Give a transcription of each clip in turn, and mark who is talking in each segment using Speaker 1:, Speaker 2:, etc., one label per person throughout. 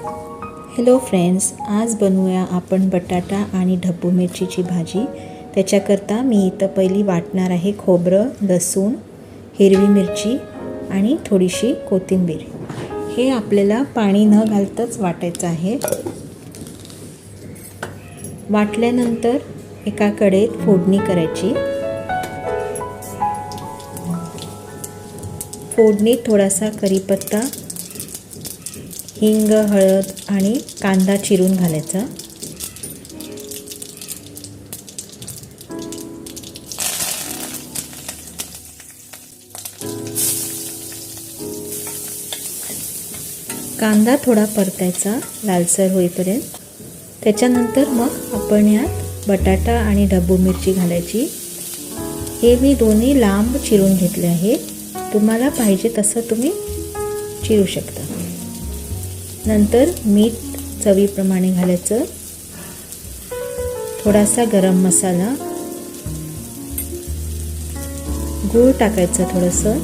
Speaker 1: Hello friends, आज बनवूया आपण बटाटा आणि ढब्बू मिरचीची भाजी। त्याच्याकरता मी इथं पहिली वाटणार आहे खोबरं, लसूण, हिरवी मिरची आणि थोडीशी कोथिंबीर। हे आपल्याला पाणी न घालताच वाटायचं आहे। वाटल्यानंतर एका कढईत फोडणी करायची। फोडणीत थोडासा कढीपत्ता, हिंग, हळद आणि कांदा चिरून घालायचा। कांदा थोडा परतायचा लालसर होईपर्यंत। त्याच्यानंतर मग आपण यात बटाटा आणि ढब्बू मिरची घालायची। हे मी दोन्ही लांब चिरून घेतले आहे। तुम्हाला पाहिजे तसं तुम्ही चिरू शकता। नंतर मीठ चवीप्रमाणे घालायचं, थोडासा गरम मसाला, गूळ टाकायचं थोडंसं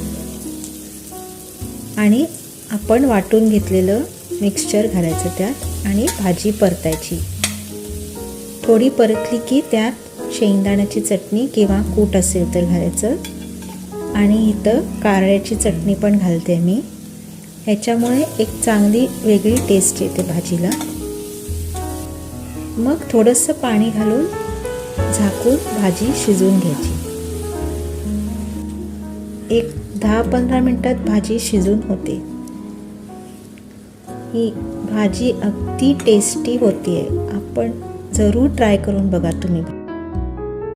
Speaker 1: आणि आपण वाटून घेतलेलं मिक्सचर घालायचं त्यात आणि भाजी परतायची। थोडी परतली की त्यात शेंगदाण्याची चटणी किंवा कूट असेल तर घालायचं आणि इथं कारळ्याची चटणी पण घालते मी। ह्याच्यामुळे एक चांगली वेगळी टेस्ट येते भाजीला। मग थोडंसं पाणी घालून झाकून भाजी शिजवून घ्यायची। एक 10-15 मिनिटात भाजी शिजून होते। ही भाजी अगदी टेस्टी होती आहे। आपण जरूर ट्राय करून बघा तुम्ही।